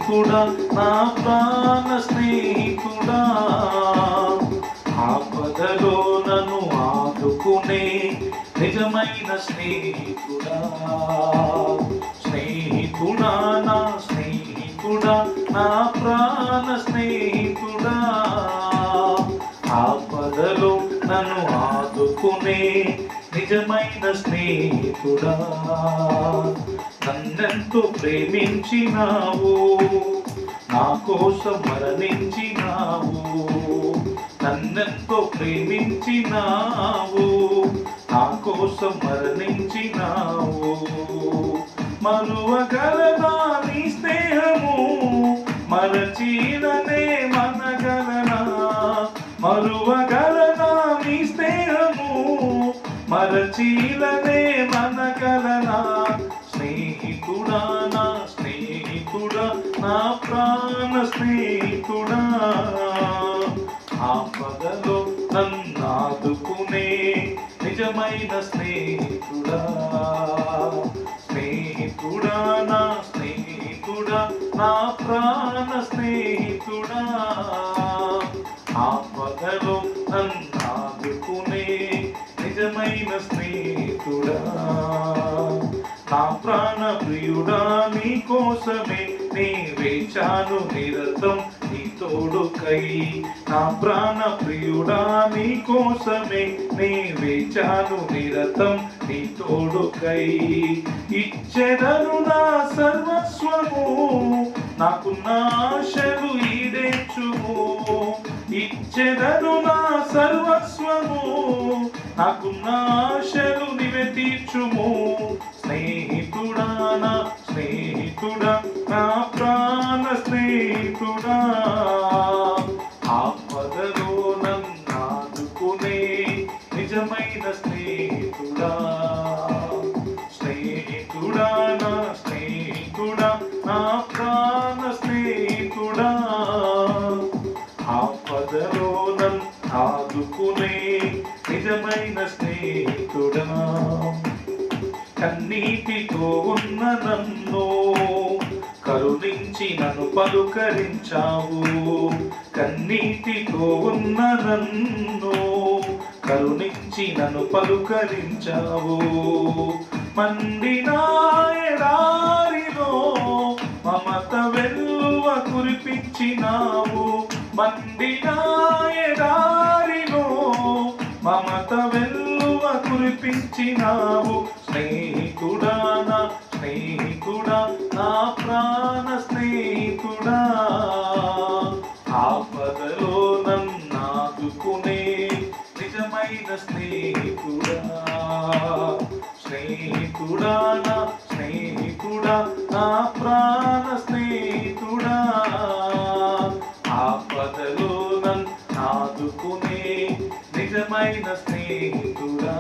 స్నేహితుడా, నా ప్రాణ స్నేహితుడా, ఆపదలో నన్ను ఆదుకునే నిజమైన స్నేహితుడా. స్నేహితుడా, నా స్నేహితుడా, నా ప్రాణ స్నేహితుడా, ఆపదలో నన్ను ఆదుకునే నిజమైన స్నేహితుడా. నన్నెంతో ప్రేమించినావు, నా కోసం మరణించినావు. నన్నెంతో ప్రేమించినావు, నా కోసం మరణించినావు. మరువగలనా నీ స్నేహము, మరచిననే మనగలనా. మరువగలనా నీ స్నేహము, మరచిలనే మనగలనా. స్నేహితుడా, నా స్నేహితుడా, నా ప్రాణ స్నేహితుడా, ఆపదలో నన్నాదుకునే నిజమైన స్నేహితుడా. స్నేహితుడా, నా స్నేహితుడా, నా ప్రాణ స్నేహితుడా, ఆపదలో నన్నాదుకునే నిజమైన స్నేహితుడా. నా ప్రాణ ప్రియుడా, నీ కోసమే నీ వేచాను నిరతం నీ తోడుకై. నా ప్రాణ ప్రియుడా, నీ కోసమే నీ వేచాను నిరతం నీ తోడుకై. ఇచ్చెదను నా సర్వస్వము, నాకున్న ఆశలు ఈడేర్చుము. ఇచ్చెదను నా సర్వస్వము, నాకున్న ఆశలు నీవే తీర్చుము. స్నేహితుడా, నా స్నేహితుడా, నా ప్రాణ స్నేహితుడా, ఆపదలో నన్నాదుకునే నిజమైన స్నేహితుడా. స్నేహితుడా, నా స్నేహితుడా, నా ప్రాణ స్నేహితుడా, ఆపదలో నన్నాదుకునే నిజమైన స్నేహితుడా. కన్నీటితో ఉన్న నన్ను కరుణించి నన్ను పలుకరించావు. కన్నీటితో ఉన్న నన్ను కరుణించి నన్ను పలుకరించావు. మండిన ఎడారిలో మమత వెల్లువ కురిపించినావు. మండిన ఎడారిలో మమత వెల్లువ కురిపించినావు. స్నేహితుడా, నా స్నేహితుడా, నా ప్రాణ స్నేహితుడా, ఆపదలో నన్నాదుకునే నిజమైన స్నేహితుడా. స్నేహితుడా, నా స్నేహితుడా, నా ప్రాణ స్నేహితుడా, ఆపదలో నన్నాదుకునే నిజమైన స్నేహితుడా.